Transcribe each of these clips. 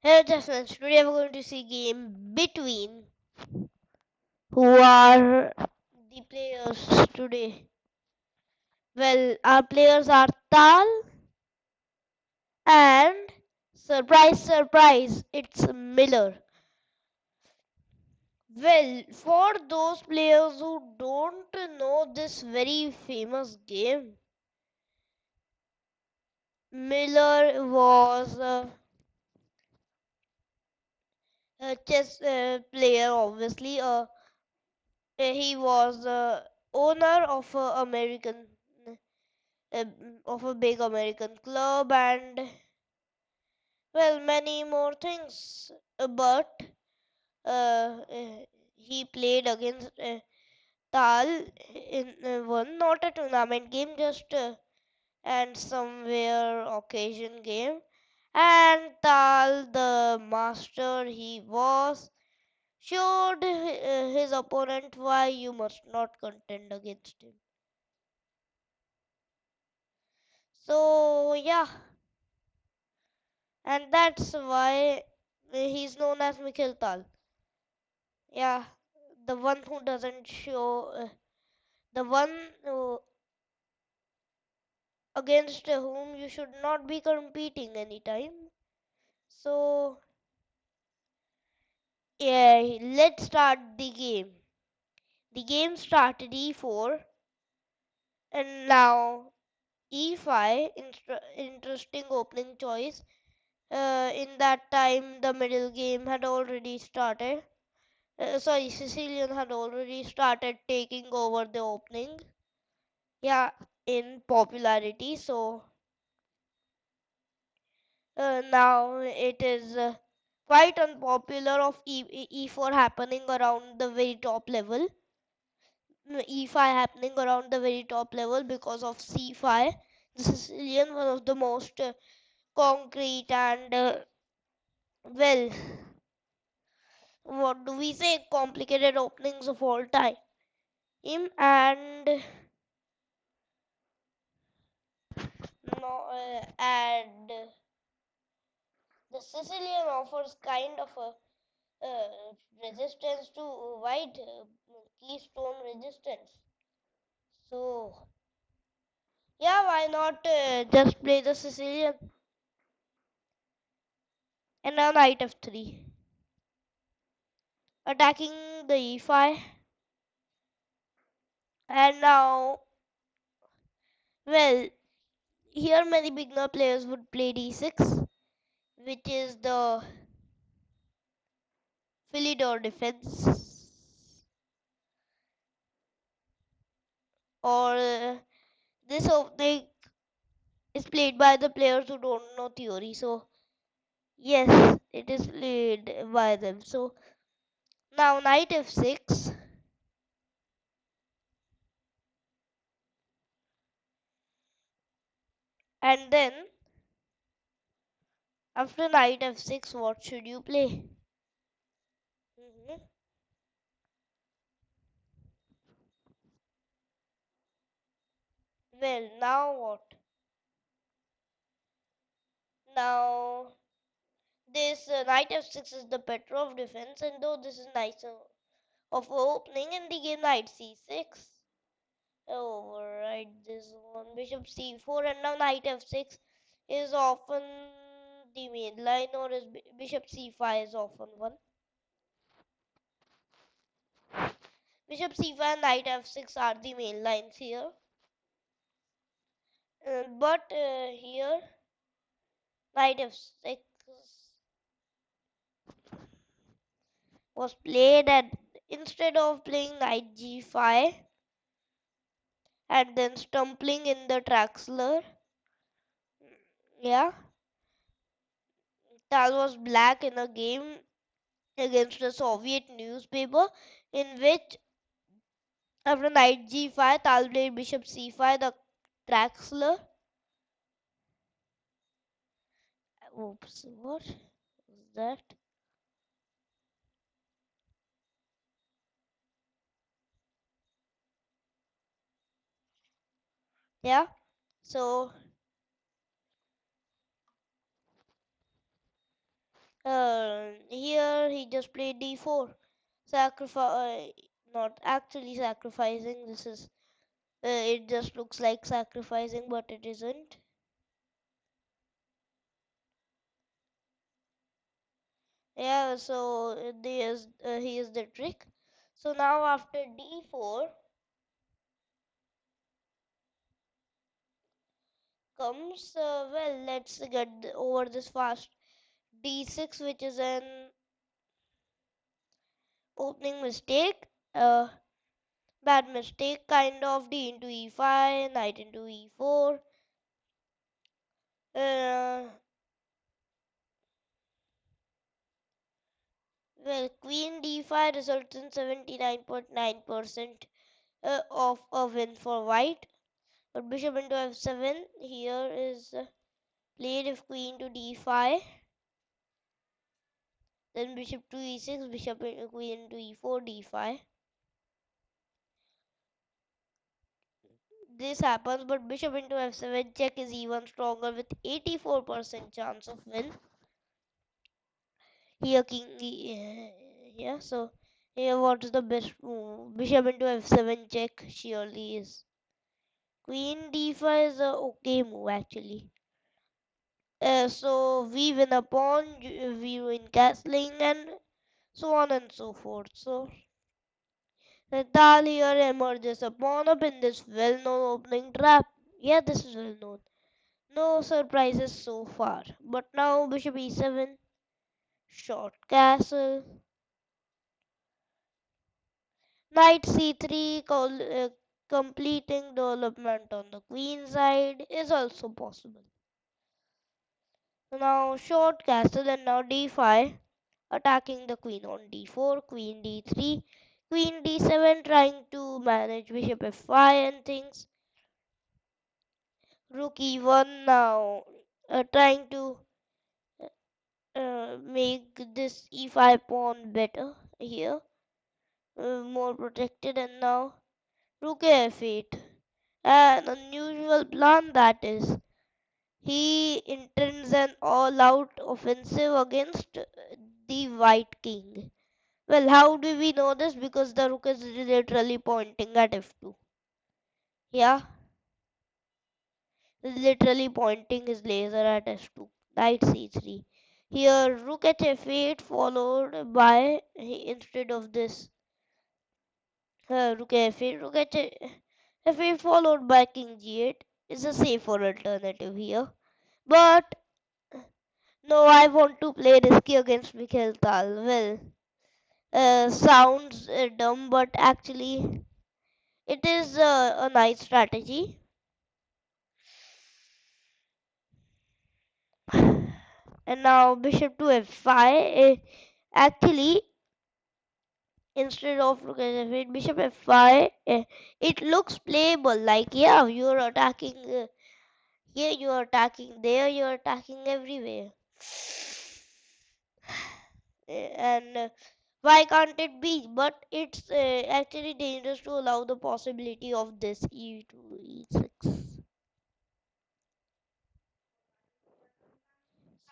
Hello, Jasmine. Today we're going to see game between who are the players today. Well, our players are Tal and surprise, surprise, it's Miller. Well, for those players who don't know this very famous game, Miller was a chess player, obviously. He was owner of uh, of a big American club and well many more things. But he played against Tal in one not a tournament game, just and somewhere occasion game. And Tal, the master he was, showed his opponent why you must not contend against him. So yeah, and that's why he's known as Mikhail Tal. Yeah, the one who doesn't show, the one against whom you should not be competing anytime. So yeah, let's start the game. The game started e4, and now e5. Interesting opening choice. In that time, the middle game had already started. Sorry, Sicilian had already started taking over the opening. Yeah, in popularity. So now it is quite unpopular of E4 happening around the very top level. E5 happening around the very top level because of C5. The Sicilian, one of the most concrete and well, what do we say, complicated openings of all time. And no, and the Sicilian offers kind of a resistance to white keystone resistance. So yeah, why not just play the Sicilian? And now knight f3, attacking the e5. And now, well, here many beginner players would play d6, which is the Philidor defense, or this opening is played by the players who don't know theory. So yes, it is played by them. So now knight f6, and then after knight f6, what should you play? Mhm. Well, now what? Now this knight f6 is the better of defense, and though this is nicer of opening in the game, knight c6. Override this one, bishop c4, and now knight f6 is often the main line, or is bishop c5 is often one. Bishop c5 and knight f6 are the main lines here. But here knight f6 was played, and instead of playing knight g5 and then stumbling in the Traxler, yeah, Tal was black in a game against a Soviet newspaper in which after knight g5 Tal played bishop c5, the Traxler. Oops, what was that? Yeah, so Here he just played d4. Sacrifice, not actually sacrificing. This is, it just looks like sacrificing, but it isn't. Yeah, so here's the trick. So now after d4 comes, well, let's get over this fast. d6, which is an opening mistake, bad mistake kind of. D into e5, knight into e4. Uh, well, queen d5 results in 79.9% of a win for white. But bishop into f7 here is played if queen to d5. Then bishop to e6, bishop into queen into e4, d5. This happens, but bishop into f7 check is even stronger with 84% chance of win. Here king, yeah, so here what is the best move? Bishop into f7 check surely is. Queen d5 is a okay move actually. So we win a pawn, we win castling, and so on and so forth. So Natal here emerges a pawn up in this well-known opening trap. Yeah, this is well known. No surprises so far. But now bishop e7, short castle, knight c3, completing development on the queen side is also possible. Now short castle and now d5, attacking the queen on d4, queen d3, queen d7, trying to manage bishop f5 and things. Rook e1 now, trying to make this e5 pawn better here, more protected. And now rook f8, an unusual plan that is. He intends an all-out offensive against the white king. Well, how do we know this? Because the rook is literally pointing at f2. Yeah, literally pointing his laser at f2. Knight c3. Here, rook at f8 followed by, instead of this, rook f8, rook at f8 followed by king g8 is a safer alternative here. But no, I want to play risky against Mikhail Tal. Well, sounds dumb, but actually it is a nice strategy. And now bishop to f5. Actually, instead of rook f8, bishop f5, it looks playable. Like, yeah, you're attacking here, you're attacking there, you're attacking everywhere. And why can't it be? But it's actually dangerous to allow the possibility of this e2, e6.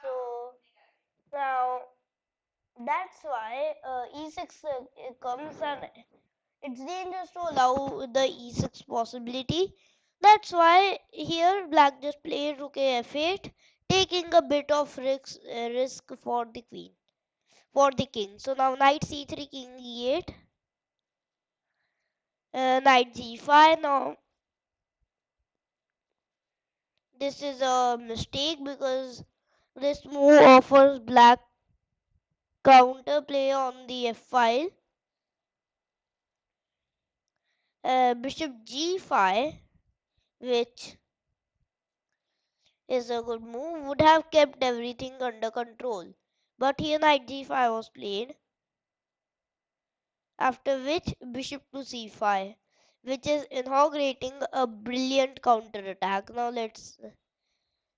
So now that's why e6 comes, and it's dangerous to allow the e6 possibility. That's why here black just played rook f8, taking a bit of risk for the queen, for the king. So now knight c3, king e8, knight g5. Now this is a mistake because this move offers black counter play on the f file. Bishop g5, which is a good move, would have kept everything under control. But here knight g5 was played, after which bishop to c5, which is inaugurating a brilliant counter attack.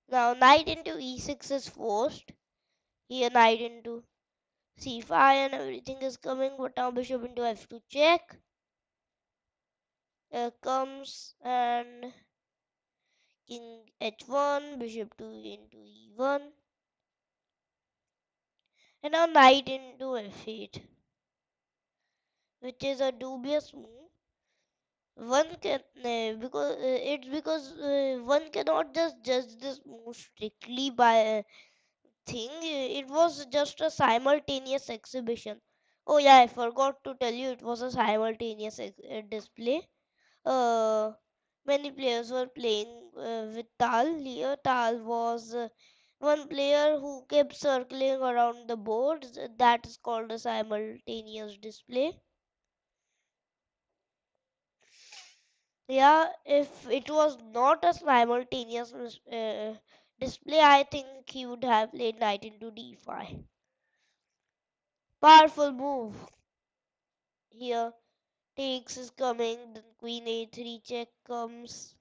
Now knight into e6 is forced. Here knight into c5 and everything is coming, but now bishop into f2 check comes, and king h1, bishop 2 into e1. And now knight into f8, which is a dubious move. One can because it's because one cannot just judge this move strictly by a thing. It was just a simultaneous exhibition. Oh yeah, I forgot to tell you it was a simultaneous display. Uh, Many players were playing with Tal. Here, Tal was one player who kept circling around the board. That is called a simultaneous display. Yeah, if it was not a simultaneous display, I think he would have played knight into d5. Powerful move. Here, takes is coming, then queen a3 check comes,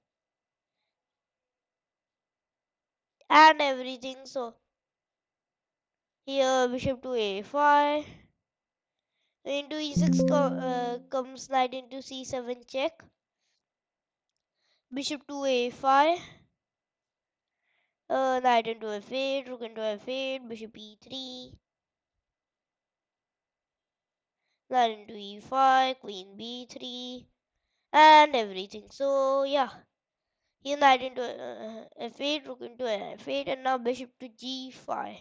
and everything. So here, bishop to a5. Into e6 comes knight into c7 check. Bishop to a5. Knight into f8, rook into f8, bishop e3. Knight into e5, queen b3, and everything. So yeah, here knight into f8, rook into f8, and now bishop to g5.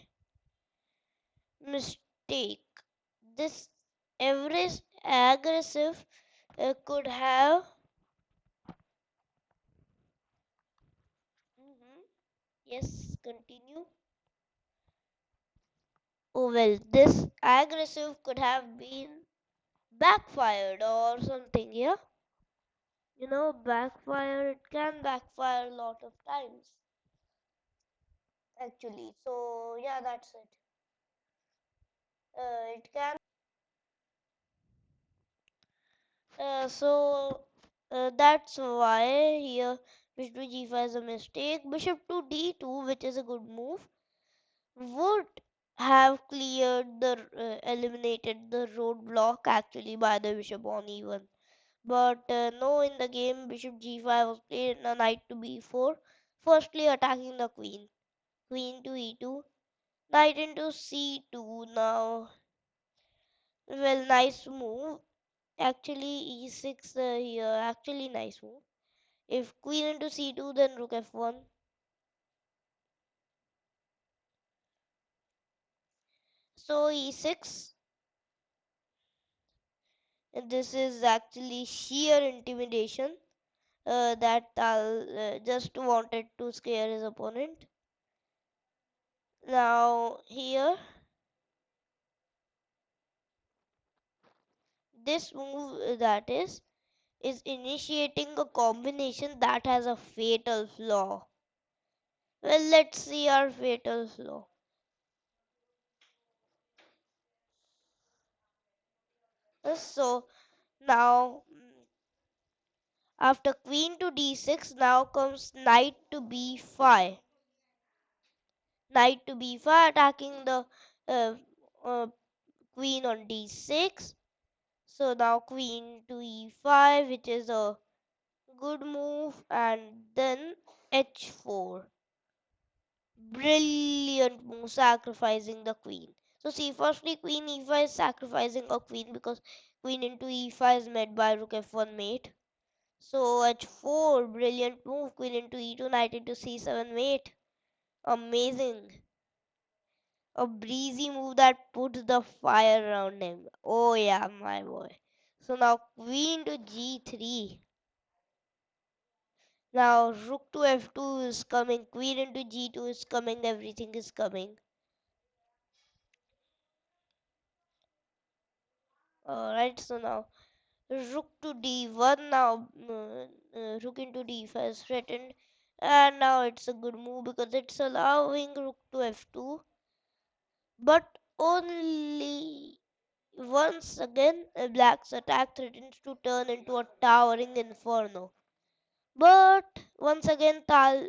Mistake. This average aggressive could have. Yes, continue. Oh well, this aggressive could have been backfired or something, yeah? Backfire, it can backfire a lot of times, actually. So, yeah, that's it. It can. That's why here bishop to g5 is a mistake. Bishop to d2, which is a good move, would have cleared eliminated the roadblock actually by the bishop on e1. But no, in the game, bishop g5 was played and a knight to b4, firstly attacking the queen. Queen to e2, knight into c2 now. Well, nice move. Actually, e6 here, actually nice move. If queen into c2, then rook f1. So e6, this is actually sheer intimidation that Tal just wanted to scare his opponent. Now here, this move is initiating a combination that has a fatal flaw. Well, let's see our fatal flaw. So now after queen to d6, now comes knight to b5. Knight to b5 attacking the uh, uh, queen on d6. So now queen to e5, which is a good move, and then h4. Brilliant move, sacrificing the queen. So see, firstly queen e5 is sacrificing a queen because queen into e5 is met by rook f1 mate. So h4, brilliant move, queen into e2, knight into c7 mate. Amazing. A breezy move that puts the fire around him. Oh yeah, my boy. So now queen to g3. Now rook to f2 is coming, queen into g2 is coming, everything is coming. Alright, so now rook to d1, now rook into d5 is threatened, and now it's a good move because it's allowing rook to f2, but only once again black's attack threatens to turn into a towering inferno. But once again Tal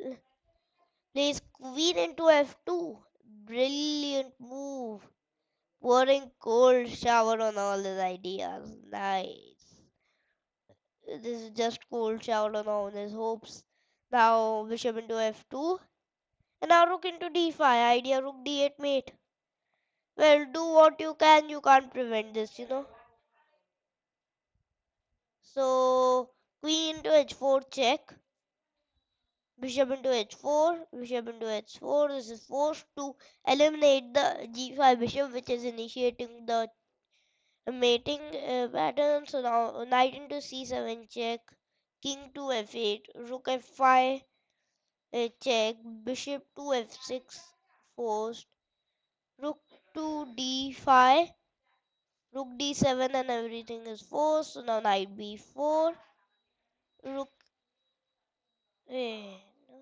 plays queen into f2. Brilliant move. Pouring cold shower on all his ideas. Nice. This is just cold shower on all his hopes. Now bishop into f2. And now rook into d5. Idea rook d8 mate. Well, do what you can. You can't prevent this. So queen to h4 check. Bishop into h4. Bishop into h4. This is forced to eliminate the g5 bishop, which is initiating the mating pattern. So now knight into c7 check. King to f8. Rook f5 check. Bishop to f6 forced. Rook to d5. Rook d7 and everything is forced. So now knight b4. Rook. Eh, no.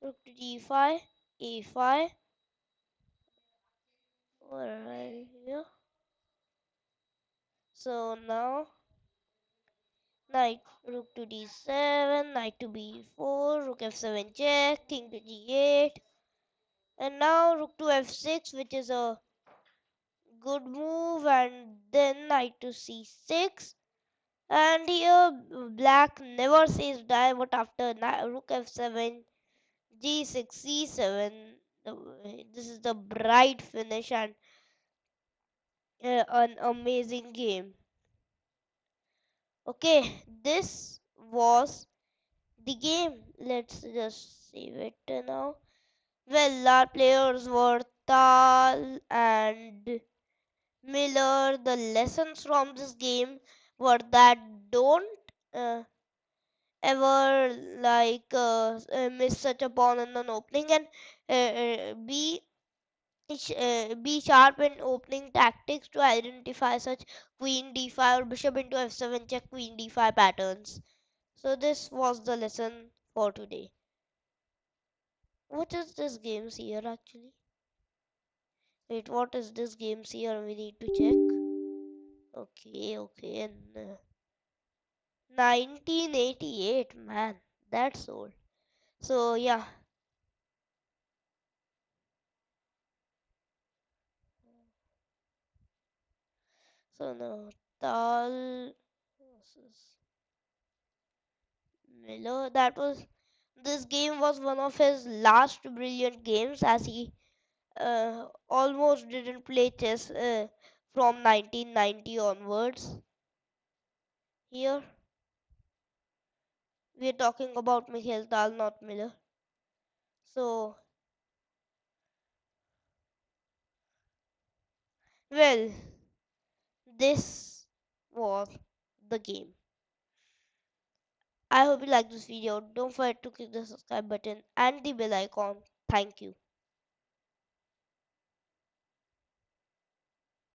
Rook to d5. a5. Alright here. So now knight rook to d7, knight to b4, rook f7 check, king to g8, and now rook to f6, which is a good move, and then knight to c6. And here black never says die, but after rook f7, g6, c7, this is the bright finish and an amazing game. Okay, this was the game. Let's just save it now. Well, our players were Tal and Miller. The lessons from this game were that don't uh, ever miss such a pawn in an opening, and be sharp in opening tactics to identify such queen d5 or bishop into f7 check queen d5 patterns. So this was the lesson for today. What is this games here actually? Wait, what is this games here? We need to check. Okay, and 1988, man, that's old. So yeah, so now Tal versus Miller. This game was one of his last brilliant games, as he almost didn't play chess from 1990 onwards. Here we are talking about Mikhail Tal, not Miller. So, well, this was the game. I hope you like this video. Don't forget to click the subscribe button and the bell icon. Thank you.